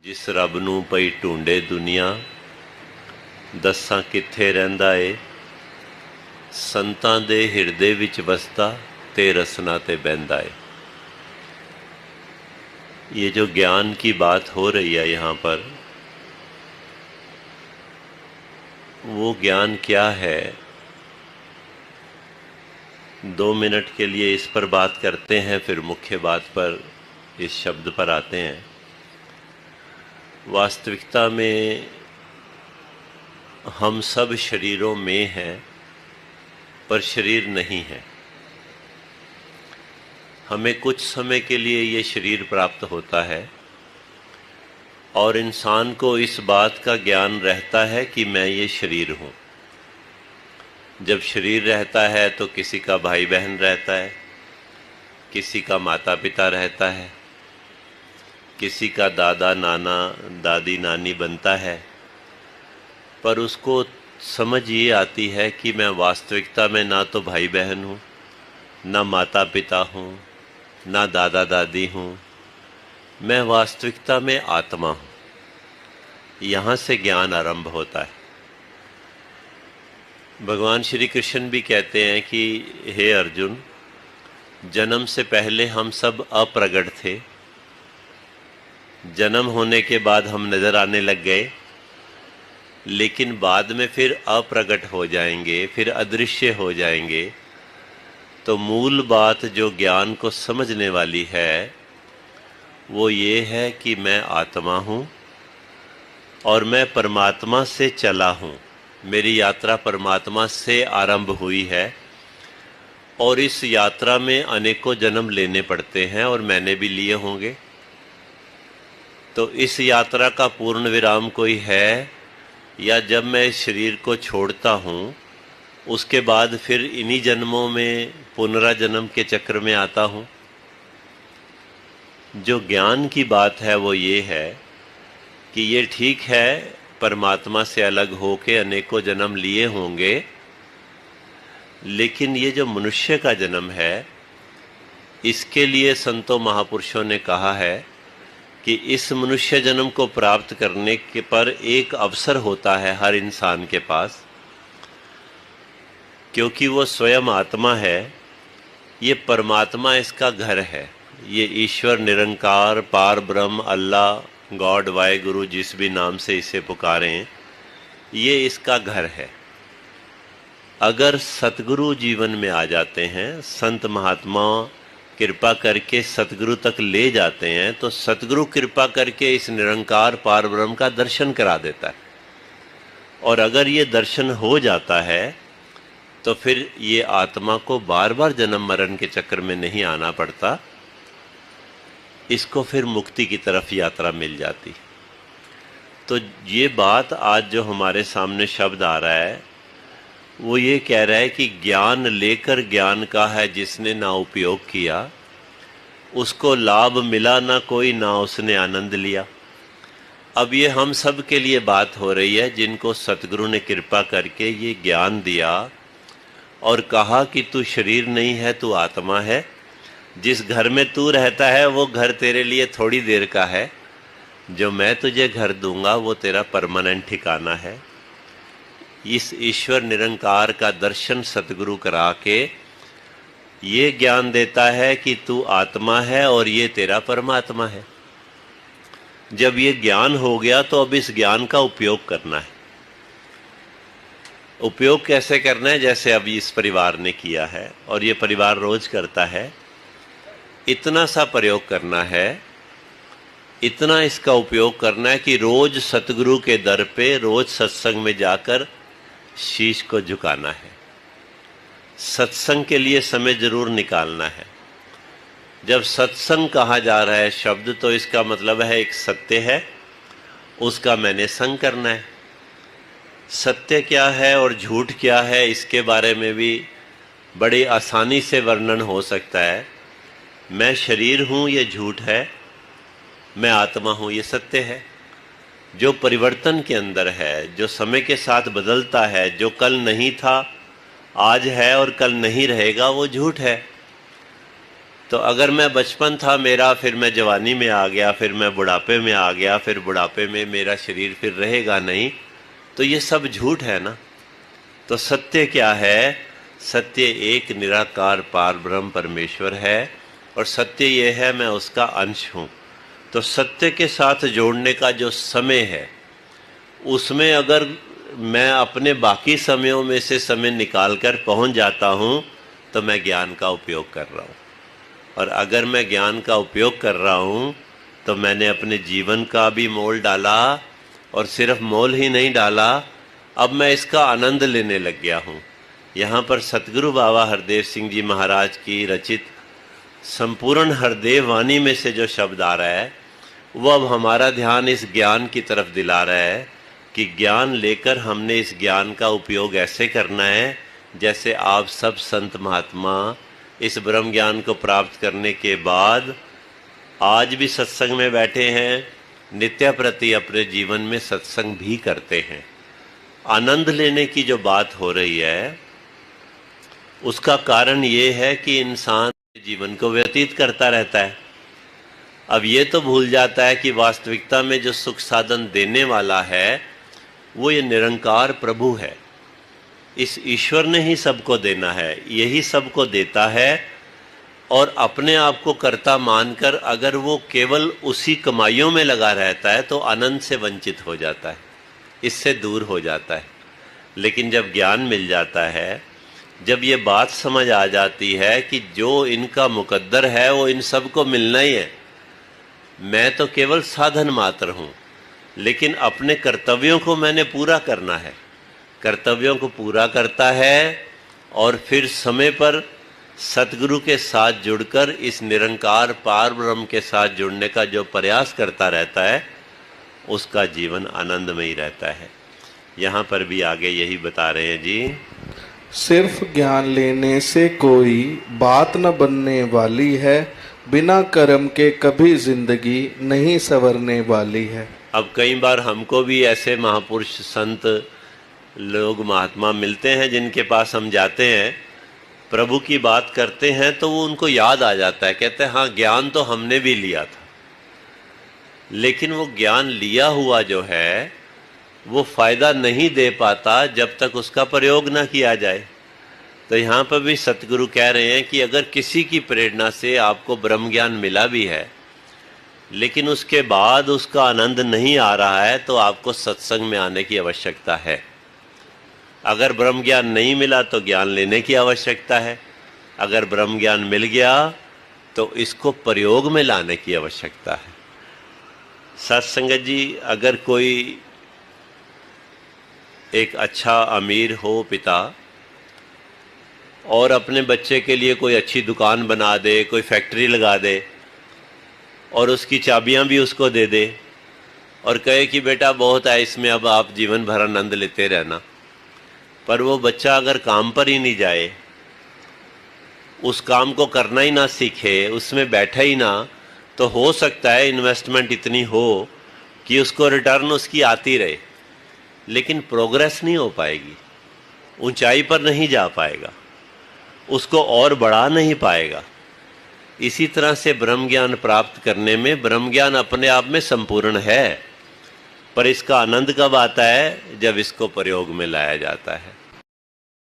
जिस रब ਨੂੰ ਪਈ ਢੂੰਡੇ ਦੁਨੀਆ ਦੱਸਾਂ ਕਿੱਥੇ ਰਹਿੰਦਾ ਏ ਸੰਤਾਂ ਦੇ ਹਿਰਦੇ ਵਿੱਚ ਵਸਦਾ ਤੇ ਰਸਨਾ ਤੇ ਬਹਿੰਦਾ ਏ। ये जो ज्ञान की बात हो रही है यहाँ पर, वो ज्ञान क्या है? 2 मिनट के लिए इस पर बात करते हैं, फिर मुख्य बात पर, इस शब्द पर आते हैं। वास्तविकता में हम सब शरीरों में हैं, पर शरीर नहीं है। हमें कुछ समय के लिए ये शरीर प्राप्त होता है और इंसान को इस बात का ज्ञान रहता है कि मैं ये शरीर हूँ। जब शरीर रहता है तो किसी का भाई बहन रहता है, किसी का माता पिता रहता है, किसी का दादा नाना दादी नानी बनता है, पर उसको समझ ये आती है कि मैं वास्तविकता में ना तो भाई बहन हूँ, ना माता पिता हूँ, ना दादा दादी हूँ, मैं वास्तविकता में आत्मा हूँ। यहाँ से ज्ञान आरंभ होता है। भगवान श्री कृष्ण भी कहते हैं कि हे अर्जुन, जन्म से पहले हम सब अप्रगट थे, जन्म होने के बाद हम नज़र आने लग गए, लेकिन बाद में फिर अप्रगट हो जाएंगे, फिर अदृश्य हो जाएंगे। तो मूल बात जो ज्ञान को समझने वाली है वो ये है कि मैं आत्मा हूँ और मैं परमात्मा से चला हूँ। मेरी यात्रा परमात्मा से आरंभ हुई है और इस यात्रा में अनेकों जन्म लेने पड़ते हैं और मैंने भी लिए होंगे। तो इस यात्रा का पूर्ण विराम कोई है, या जब मैं इस शरीर को छोड़ता हूँ उसके बाद फिर इन्हीं जन्मों में पुनराजन्म के चक्र में आता हूँ? जो ज्ञान की बात है वो ये है कि ये ठीक है, परमात्मा से अलग होके अनेकों जन्म लिए होंगे, लेकिन ये जो मनुष्य का जन्म है इसके लिए संतों महापुरुषों ने कहा है कि इस मनुष्य जन्म को प्राप्त करने के पर एक अवसर होता है हर इंसान के पास, क्योंकि वो स्वयं आत्मा है। ये परमात्मा इसका घर है, ये ईश्वर निरंकार पार ब्रह्म अल्लाह गॉड वाहे गुरु जिस भी नाम से इसे पुकारें, ये इसका घर है। अगर सतगुरु जीवन में आ जाते हैं, संत महात्मा कृपा करके सतगुरु तक ले जाते हैं, तो सतगुरु कृपा करके इस निरंकार पार ब्रह्म का दर्शन करा देता है। और अगर ये दर्शन हो जाता है तो फिर ये आत्मा को बार बार जन्म मरण के चक्कर में नहीं आना पड़ता, इसको फिर मुक्ति की तरफ यात्रा मिल जाती। तो ये बात आज जो हमारे सामने शब्द आ रहा है वो ये कह रहा है कि ज्ञान लेकर ज्ञान का है जिसने ना उपयोग किया, उसको लाभ मिला ना कोई, ना उसने आनंद लिया। अब ये हम सब के लिए बात हो रही है जिनको सतगुरु ने कृपा करके ये ज्ञान दिया और कहा कि तू शरीर नहीं है, तू आत्मा है। जिस घर में तू रहता है वो घर तेरे लिए थोड़ी देर का है, जो मैं तुझे घर दूंगा वो तेरा परमानेंट ठिकाना है। इस ईश्वर निरंकार का दर्शन सतगुरु करा के ये ज्ञान देता है कि तू आत्मा है और ये तेरा परमात्मा है। जब ये ज्ञान हो गया तो अब इस ज्ञान का उपयोग करना है। उपयोग कैसे करना है? जैसे अभी इस परिवार ने किया है और ये परिवार रोज करता है, इतना सा प्रयोग करना है, इतना इसका उपयोग करना है कि रोज सतगुरु के दर पे, रोज सत्संग में जाकर शीश को झुकाना है। सत्संग के लिए समय जरूर निकालना है। जब सत्संग कहा जा रहा है शब्द, तो इसका मतलब है एक सत्य है, उसका मैंने संग करना है। सत्य क्या है और झूठ क्या है, इसके बारे में भी बड़ी आसानी से वर्णन हो सकता है। मैं शरीर हूँ ये झूठ है, मैं आत्मा हूँ ये सत्य है। जो परिवर्तन के अंदर है, जो समय के साथ बदलता है, जो कल नहीं था आज है और कल नहीं रहेगा, वो झूठ है। तो अगर मैं बचपन था मेरा, फिर मैं जवानी में आ गया, फिर मैं बुढ़ापे में आ गया, फिर बुढ़ापे में मेरा शरीर फिर रहेगा नहीं, तो ये सब झूठ है ना। तो सत्य क्या है? सत्य एक निराकार पार ब्रह्म परमेश्वर है, और सत्य ये है मैं उसका अंश हूँ। तो सत्य के साथ जोड़ने का जो समय है, उसमें अगर मैं अपने बाकी समयों में से समय निकाल कर पहुँच जाता हूँ, तो मैं ज्ञान का उपयोग कर रहा हूँ। और अगर मैं ज्ञान का उपयोग कर रहा हूँ, तो मैंने अपने जीवन का भी मोल डाला, और सिर्फ मोल ही नहीं डाला, अब मैं इसका आनंद लेने लग गया हूँ। यहाँ पर सतगुरु बाबा हरदेव सिंह जी महाराज की रचित संपूर्ण हरदेव वाणी में से जो शब्द आ रहा है, वो अब हमारा ध्यान इस ज्ञान की तरफ दिला रहा है कि ज्ञान लेकर हमने इस ज्ञान का उपयोग ऐसे करना है जैसे आप सब संत महात्मा इस ब्रह्म ज्ञान को प्राप्त करने के बाद आज भी सत्संग में बैठे हैं, नित्य प्रति अपने जीवन में सत्संग भी करते हैं। आनंद लेने की जो बात हो रही है, उसका कारण ये है कि इंसान जीवन को व्यतीत करता रहता है। अब ये तो भूल जाता है कि वास्तविकता में जो सुख साधन देने वाला है वो ये निरंकार प्रभु है। इस ईश्वर ने ही सबको देना है, यही सबको देता है। और अपने आप को कर्ता मानकर अगर वो केवल उसी कमाइयों में लगा रहता है तो आनंद से वंचित हो जाता है, इससे दूर हो जाता है। लेकिन जब ज्ञान मिल जाता है, जब ये बात समझ आ जाती है कि जो इनका मुकद्दर है वो इन सबको मिलना ही है, मैं तो केवल साधन मात्र हूँ, लेकिन अपने कर्तव्यों को मैंने पूरा करना है। कर्तव्यों को पूरा करता है और फिर समय पर सतगुरु के साथ जुड़कर इस निरंकार पार ब्रह्म के साथ जुड़ने का जो प्रयास करता रहता है, उसका जीवन आनंदमयी रहता है। यहाँ पर भी आगे यही बता रहे हैं जी, सिर्फ ज्ञान लेने से कोई बात न बनने वाली है, बिना कर्म के कभी जिंदगी नहीं संवरने वाली है। अब कई बार हमको भी ऐसे महापुरुष संत लोग महात्मा मिलते हैं जिनके पास हम जाते हैं, प्रभु की बात करते हैं तो वो उनको याद आ जाता है, कहते हैं हाँ ज्ञान तो हमने भी लिया था, लेकिन वो ज्ञान लिया हुआ जो है वो फायदा नहीं दे पाता जब तक उसका प्रयोग ना किया जाए। तो यहाँ पर भी सतगुरु कह रहे हैं कि अगर किसी की प्रेरणा से आपको ब्रह्म ज्ञान मिला भी है, लेकिन उसके बाद उसका आनंद नहीं आ रहा है, तो आपको सत्संग में आने की आवश्यकता है। अगर ब्रह्म ज्ञान नहीं मिला तो ज्ञान लेने की आवश्यकता है। अगर ब्रह्म ज्ञान मिल गया तो इसको प्रयोग में लाने की आवश्यकता है। सत्संगत जी, अगर कोई एक अच्छा अमीर हो पिता और अपने बच्चे के लिए कोई अच्छी दुकान बना दे, कोई फैक्ट्री लगा दे और उसकी चाबियां भी उसको दे दे और कहे कि बेटा बहुत है इसमें, अब आप जीवन भर आनंद लेते रहना, पर वो बच्चा अगर काम पर ही नहीं जाए, उस काम को करना ही ना सीखे, उसमें बैठा ही ना, तो हो सकता है इन्वेस्टमेंट इतनी हो कि उसको रिटर्न उसकी आती रहे, लेकिन प्रोग्रेस नहीं हो पाएगी, ऊंचाई पर नहीं जा पाएगा, उसको और बढ़ा नहीं पाएगा। इसी तरह से ब्रह्म ज्ञान प्राप्त करने में ब्रह्म ज्ञान अपने आप में संपूर्ण है, पर इसका आनंद कब आता है? जब इसको प्रयोग में लाया जाता है।